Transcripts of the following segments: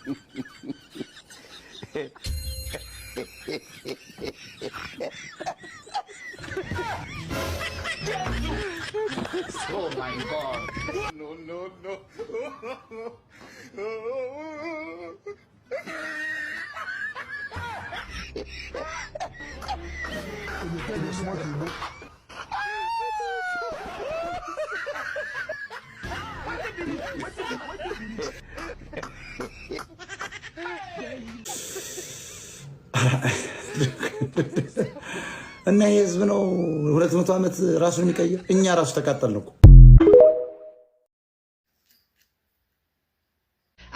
Oh my god. No, no, no. እና የህዝብ ነው 200 ዓመት ራሱን የሚቀይር እኛ ራሱ ተቃጠልን እኮ።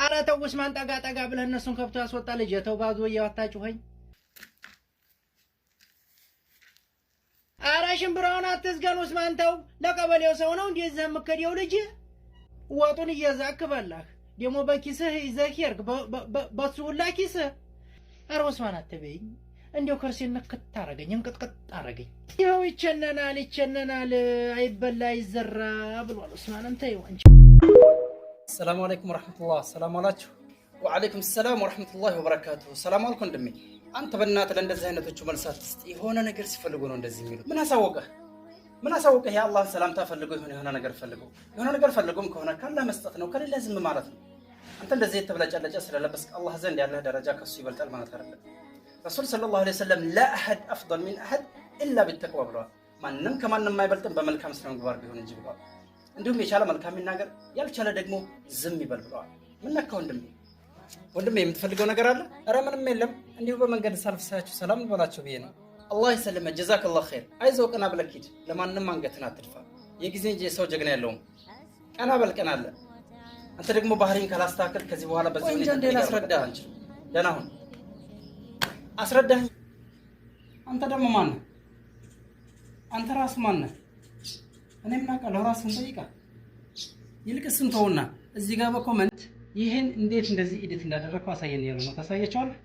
አረ ተው ኡስማን ጠጋ ጠጋ ብለህ እነሱን ከብቶ ያስወጣ ልጅ የተው ባዶ እያወጣችሁኝ። አረ ሽምብራውን አትዝገን ኡስማን ተው። ለቀበሌው ሰው ነው እንዴ እዚህ የምከደው ልጅ? ወጡን እየዛክ በላህ ደግሞ በኪስህ ይዘህ ሄድክ በሱ ሁላ ኪስህ። አረ ኡስማን አትበይኝ እንዴው ከርሴን ነክት አረገኝ እንቅጥቅጥ አረገኝ። ይኸው ይቸነናል አይበላ ይዘራ ብሏል ኡስማን። ተይው አንቺ። ሰላም አለይኩም ወራህመቱላህ። ሰላም አላችሁ? ወአለይኩም ሰላም ወራህመቱላሂ ወበረካቱሁ። ሰላም አልኩ እንደሚ አንተ በእናትህ ለእንደዚህ አይነቶቹ መልሳት እስቲ የሆነ ነገር ሲፈልጉ ነው እንደዚህ የሚሉት። ምን አሳወቀህ? የአላህ ሰላምታ ፈልገው የሆነ ነገር ፈልገውም ከሆነ ካላህ መስጠት ነው፣ ከሌላ ዝም ማለት ነው። አንተ እንደዚህ የተብለጨለጨ ስለለበስክ አላህ ዘንድ ያለህ ደረጃ ከሱ ይበልጣል ማለት አይደለም። ረሱል ሰለላሁ ዐለይሂ ወሰለም ላ አሐድ አፍደል ሚን አሐድ ኢላ ቢተቅዋ ብለዋል። ማንም ከማንም አይበልጥም በመልካም ስነ ምግባር ቢሆን እንጂ ብለዋል። እንዲሁም የቻለ መልካም ይናገር፣ ያልቻለ ደግሞ ዝም ይበል ብለዋል። ምን ነካ ወንድሜ የምትፈልገው ነገር አለ? ኧረ ምንም የለም፣ እንዲሁ በመንገድ ሳልፍ ሳያችሁ ሰላም ልበላችሁ ብዬ ነው። አላህ ይሰልመ ጀዛከላህ ኸይር። አይዞህ ቀና ብለህ ሂድ፣ ለማንም አንገትን አትድፋ። የጊዜ እንጂ የሰው ጀግና ያለውም ቀና በል ቀና አለ። አንተ ደግሞ ባህሪን ካላስተካከል ከዚህ በኋላ በዚህ ሁኔታ እንዴ ላስረዳህ አንቺ ደህና ሁን አስረዳህ። አንተ ደግሞ ማን ነህ? አንተ ራስ ማን ነህ? እኔ ምን አውቃለሁ? ራስህን ጠይቃ። ይልቅስ እንተውና እዚህ ጋር በኮመንት ይሄን እንዴት እንደዚህ ኤዲት እንዳደረግከው አሳየን ያለው ነው። ታሳያቸዋለህ?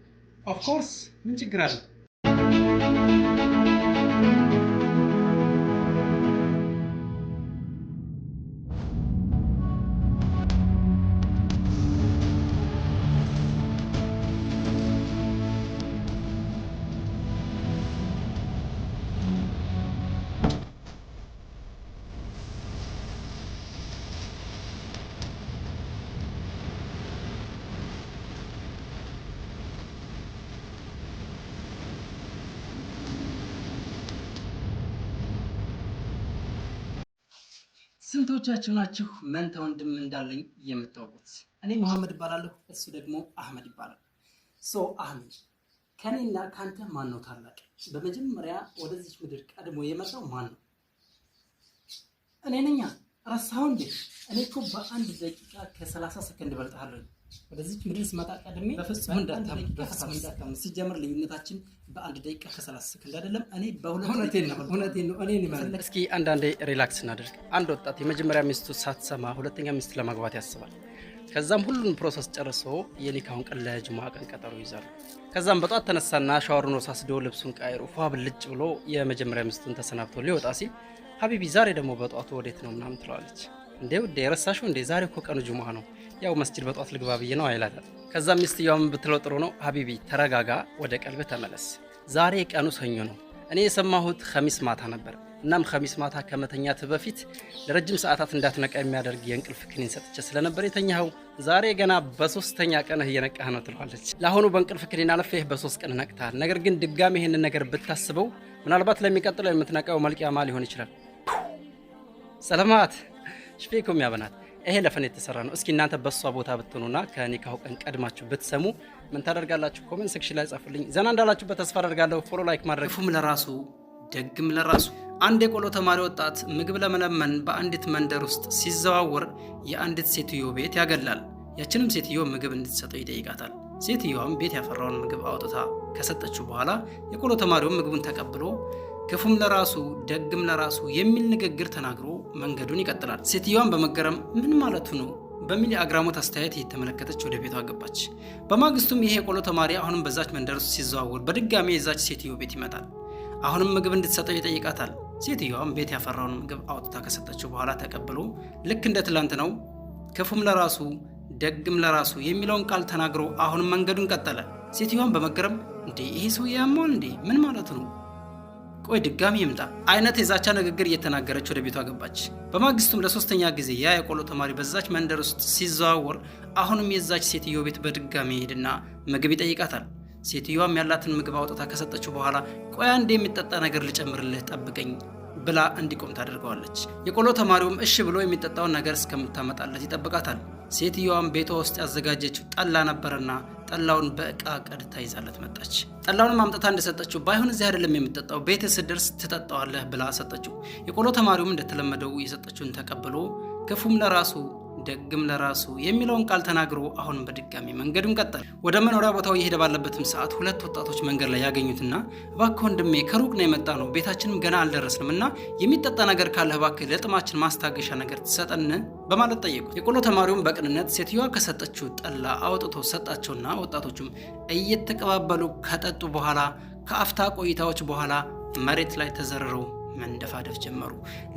ኦፍ ኮርስ ምን ችግር አለ? ስንቶቻችሁ ናችሁ መንታ ወንድም እንዳለኝ የምታውቁት? እኔ መሐመድ እባላለሁ፣ እሱ ደግሞ አህመድ ይባላል። አህመድ ከኔና ካንተ ማን ነው ታላቅ? በመጀመሪያ ወደዚህ ምድር ቀድሞ የመጣው ማን ነው? እኔ ነኝ። ረሳኸው እንዴ? እኔ እኮ በአንድ ደቂቃ ከ30 ሰከንድ በልጣለሁ። ወደዚህ ምድር ስመጣ ቀድሜ በፍጹም እንዳታም ሲጀምር ልዩነታችን በአንድ ደቂቃ ከ30 ሰከንድ አይደለም። እኔ እውነቴን ነው እኔ ማለት። እስኪ አንዳንዴ ሪላክስ እናድርግ። አንድ ወጣት የመጀመሪያ ሚስቱ ሳትሰማ ሁለተኛ ሚስት ለማግባት ያስባል። ከዛም ሁሉን ፕሮሰስ ጨርሶ የኒካውን ቀን ለጁሙዓ ቀን ቀጠሮ ይዛሉ። ከዛም በጧት ተነሳና ሻወሩን ወስዶ ልብሱን ቀይሮ ፏ ብልጭ ብሎ የመጀመሪያ ሚስቱን ተሰናብቶ ሊወጣ ሲል ሀቢቢ ዛሬ ደግሞ በጧቱ ወዴት ነው ምናምን ትለዋለች። እንዴ ውዴ ረሳሽው እንዴ? ዛሬ እኮ ቀኑ ጁሙዓ ነው፣ ያው መስጂድ በጧት ልግባ ብዬ ነው አይላታል። ከዛም ሚስትየዋም ብትለው ጥሩ ነው ሀቢቢ ተረጋጋ፣ ወደ ቀልብህ ተመለስ። ዛሬ ቀኑ ሰኞ ነው፣ እኔ የሰማሁት ኸሚስ ማታ ነበር። እናም ኸሚስ ማታ ከመተኛት በፊት ለረጅም ሰዓታት እንዳትነቃ የሚያደርግ የእንቅልፍ ክኒን ሰጥቼ ስለነበር የተኛኸው፣ ዛሬ ገና በ3ኛ ቀንህ እየነቃህ ነው ትለዋለች። ለአሁኑ በእንቅልፍ ክኒን አለፈህ በ3 ቀን ነቅተሃል። ነገር ግን ድጋሚ ይህንን ነገር ብታስበው ምናልባት ለሚቀጥለው የምትነቃው መልቂያማ ሊሆን ይችላል። ሰላማት ሽፌኩም ያበናት። ይሄ ለፈን የተሰራ ነው። እስኪ እናንተ በሷ ቦታ ብትሆኑና ከኒካው ቀን ቀድማችሁ ብትሰሙ ምን ታደርጋላችሁ? ኮሜንት ሴክሽን ላይ ጻፉልኝ። ዘና እንዳላችሁበት ተስፋ አደርጋለሁ። ፎሎ ላይክ ማድረግ ክፉም ለራሱ ደግም ለራሱ። አንድ የቆሎ ተማሪ ወጣት ምግብ ለመለመን በአንዲት መንደር ውስጥ ሲዘዋወር የአንዲት ሴትዮ ቤት ያገላል። ያችንም ሴትዮ ምግብ እንድትሰጠው ይጠይቃታል። ሴትዮዋም ቤት ያፈራውን ምግብ አውጥታ ከሰጠችው በኋላ የቆሎ ተማሪውን ምግቡን ተቀብሎ ክፉም ለራሱ ደግም ለራሱ የሚል ንግግር ተናግሮ መንገዱን ይቀጥላል። ሴትዮዋን በመገረም ምን ማለቱ ነው በሚል የአግራሞት አስተያየት እየተመለከተች ወደ ቤቷ ገባች። በማግስቱም ይሄ የቆሎ ተማሪ አሁንም በዛች መንደር ውስጥ ሲዘዋወር በድጋሚ የዛች ሴትዮ ቤት ይመጣል። አሁንም ምግብ እንድትሰጠው ይጠይቃታል። ሴትዮዋም ቤት ያፈራውን ምግብ አውጥታ ከሰጠችው በኋላ ተቀብሎ ልክ እንደ ትላንት ነው ክፉም ለራሱ ደግም ለራሱ የሚለውን ቃል ተናግሮ አሁንም መንገዱን ቀጠለ። ሴትዮዋን በመገረም እንዴ ይሄ ሰው ያማል እንዴ ምን ማለት ነው? ቆይ ድጋሚ ይምጣ አይነት የዛቻ ንግግር እየተናገረች ወደ ቤቷ ገባች። በማግስቱም ለሶስተኛ ጊዜ ያ የቆሎ ተማሪ በዛች መንደር ውስጥ ሲዘዋወር አሁንም የዛች ሴትዮ ቤት በድጋሚ ሄድና ምግብ ይጠይቃታል። ሴትዮዋም ያላትን ምግብ አውጥታ ከሰጠችው በኋላ ቆይ አንዴ የሚጠጣ ነገር ልጨምርልህ ጠብቀኝ ብላ እንዲቆም ታደርገዋለች። የቆሎ ተማሪውም እሺ ብሎ የሚጠጣውን ነገር እስከምታመጣለት ይጠብቃታል። ሴትዮዋም ቤቷ ውስጥ ያዘጋጀችው ጠላ ነበርና ጠላውን በእቃ ቀድታ ይዛለት መጣች። ጠላውንም አምጥታ እንደሰጠችው ባይሆን እዚህ አይደለም የምትጠጣው ቤት ስትደርስ ትጠጣዋለህ ብላ ሰጠችው። የቆሎ ተማሪውም እንደተለመደው የሰጠችውን ተቀብሎ ክፉም ለራሱ ደግም ለራሱ የሚለውን ቃል ተናግሮ አሁን በድጋሚ መንገዱን ቀጠለ። ወደ መኖሪያ ቦታው እየሄደ ባለበትም ሰዓት ሁለት ወጣቶች መንገድ ላይ ያገኙትና እባክህ ወንድሜ ከሩቅ ነው የመጣ ነው ቤታችንም ገና አልደረስንም እና የሚጠጣ ነገር ካለህ እባክህ ለጥማችን ማስታገሻ ነገር ትሰጠን በማለት ጠየቁት። የቆሎ ተማሪውም በቅንነት ሴትዮዋ ከሰጠችው ጠላ አውጥቶ ሰጣቸውና ወጣቶቹም እየተቀባበሉ ከጠጡ በኋላ ከአፍታ ቆይታዎች በኋላ መሬት ላይ ተዘርረው መንደፋደፍ ጀመሩ።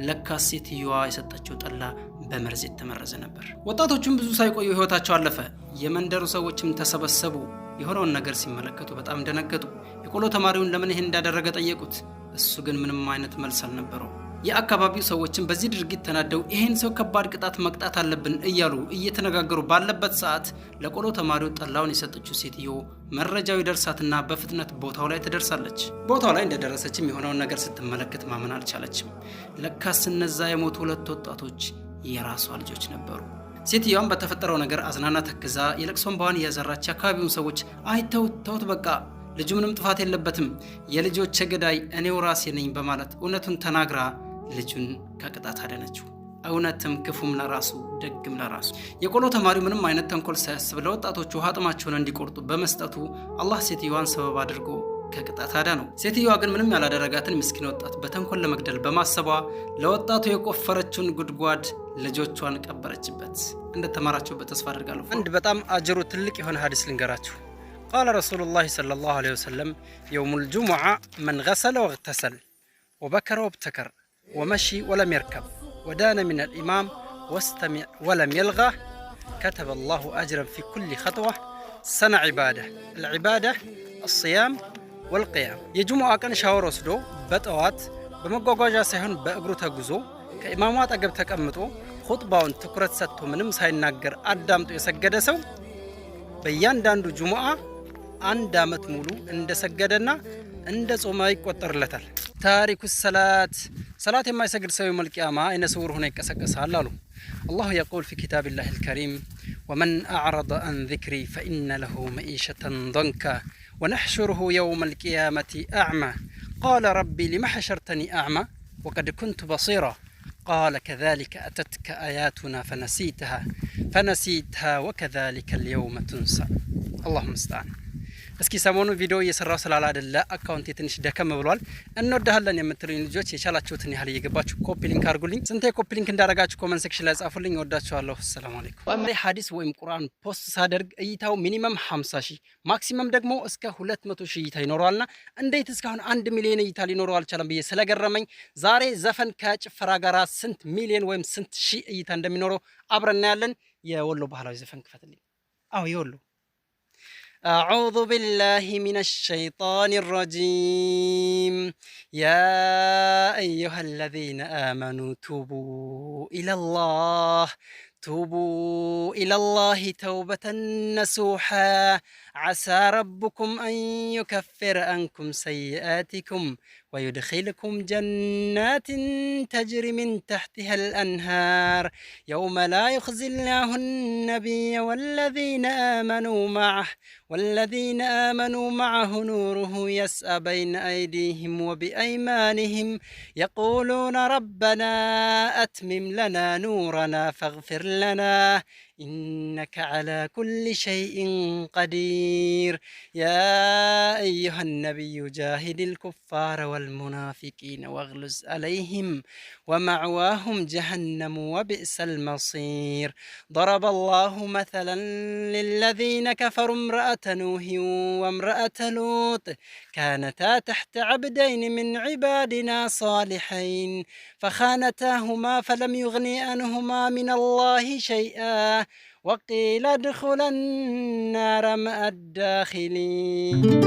ለካስ ሴትዮዋ የሰጠችው ጠላ በመርዝ የተመረዘ ነበር። ወጣቶቹም ብዙ ሳይቆዩ ህይወታቸው አለፈ። የመንደሩ ሰዎችም ተሰበሰቡ። የሆነውን ነገር ሲመለከቱ በጣም ደነገጡ። የቆሎ ተማሪውን ለምን ይሄን እንዳደረገ ጠየቁት። እሱ ግን ምንም አይነት መልስ አልነበረው። የአካባቢው ሰዎችም በዚህ ድርጊት ተናደው ይሄን ሰው ከባድ ቅጣት መቅጣት አለብን እያሉ እየተነጋገሩ ባለበት ሰዓት ለቆሎ ተማሪው ጠላውን የሰጠችው ሴትዮ መረጃው ይደርሳትና በፍጥነት ቦታው ላይ ትደርሳለች። ቦታው ላይ እንደደረሰችም የሆነውን ነገር ስትመለከት ማመን አልቻለችም። ለካስ እነዛ የሞቱ ሁለት ወጣቶች የራሷ ልጆች ነበሩ። ሴትዮዋም በተፈጠረው ነገር አዝናና ተክዛ የለቅሶን እንባዋን እያዘራች የአካባቢውን ሰዎች ተውት በቃ ልጁ ምንም ጥፋት የለበትም የልጆች ገዳይ እኔው ራሴ ነኝ በማለት እውነቱን ተናግራ ልጁን ከቅጣት አዳነችው። እውነትም ክፉም ለራሱ ደግም ለራሱ። የቆሎ ተማሪው ምንም አይነት ተንኮል ሳያስብ ለወጣቶቹ ውሃ ጥማቸውን እንዲቆርጡ በመስጠቱ አላህ ሴትዮዋን ሰበብ አድርጎ ከቅጣት አዳነው። ሴትዮዋ ግን ምንም ያላደረጋትን ምስኪን ወጣት በተንኮል ለመግደል በማሰቧ ለወጣቱ የቆፈረችውን ጉድጓድ ልጆቿን ቀበረችበት። እንደተማራችሁበት ተስፋ አድርጋለሁ። አንድ በጣም አጅሩ ትልቅ የሆነ ሐዲስ ልንገራችሁ። قال رسول الله صلى الله عليه وسلم يوم الجمعة من غسل واغتسل وبكر وابتكر ومشي ولم يركب ودان من الإمام واستمع ولم يلغى كتب الله أجرا في كل خطوة سنة عبادة. العبادة الصيام والقيام. የጁሙዓ ቀን ሻወር ወስዶ በጠዋት በመጓጓዣ ሳይሆን በእግሩ ተጉዞ ከኢማማት አጠገብ ተቀምጦ ኹጥባውን ትኩረት ሰጥቶ ምንም ሳይናገር አዳምጦ የሰገደ ሰው በእያንዳንዱ ጁሙዓ አንድ አመት ሙሉ እንደሰገደና እንደ ጾመ ይቆጠርለታል። ታሪኩ ሰላት የማይሰግድ ሰው የውመል ቂያማ አይነ ስውር ሆኖ ይቀሰቀሳል አሉ። አላሁ የቁል ፊ ኪታቢላሂል ከሪም ወመን አዕረደ አን ዚክሪ ፈኢነ ለሁ መዒሸተን ዶንካ ወነሕሹሩሁ የውመል ቂያመቲ አዕማ ቃለ ረቢ ሊመ ሐሸርተኒ አዕማ ወቀድ ኩንቱ በሲራ ቃለ ከዛሊከ አተትከ አያቱና ፈነሲትሃ ወከዛሊከ ልየውመ ቱንሳ። አላሁ ሙስተዓን። እስኪ ሰሞኑ ቪዲዮ እየሰራው ስላላደለ አካውንቴ ትንሽ ደከም ብሏል። እንወዳለን የምትሉኝ ልጆች የቻላችሁትን ያህል እየገባችሁ ኮፒ ሊንክ አድርጉልኝ። ስንቴ ኮፒ ሊንክ እንዳደረጋችሁ ኮመንት ሴክሽን ላይ ጻፉልኝ። እወዳችኋለሁ። ሰላም አለይኩም። ወአማ ሐዲስ ወይም ቁርአን ፖስት ሳደርግ እይታው ሚኒመም 50,000 ማክሲመም ደግሞ እስከ 200,000 እይታ ይኖረዋልና እንዴት እስካሁን 1 ሚሊዮን እይታ ሊኖረው አልቻለም ብዬ ስለገረመኝ ዛሬ ዘፈን ከጭፈራ ጋር ስንት ሚሊዮን ወይም ስንት ሺህ እይታ እንደሚኖረው አብረን እናያለን። የወሎ ባህላዊ ዘፈን ክፈትልኝ። አዎ የወሎ أعوذ بالله من الشيطان الرجيم يا أيها الذين آمنوا توبوا إلى الله توبة نصوحا عسى ربكم أن يكفر عنكم سيئاتكم ويدخلكم جنات تجري من تحتها الأنهار يوم لا يخزي الله النبي والذين آمنوا معه نوره يسعى بين أيديهم وبأيمانهم يقولون ربنا أتمم لنا نورنا فاغفر لنا إنك على كل شيء قدير يا أيها النبي جاهد الكفار والمنافقين واغلظ عليهم ومأواهم جهنم وبئس المصير ضرب الله مثلا للذين كفروا امرأة نوح وامرأة لوط كانتا تحت عبدين من عبادنا صالحين فخانتاهما فلم يغني عنهما من الله شيئا وقيل ادخل النار مع الداخلين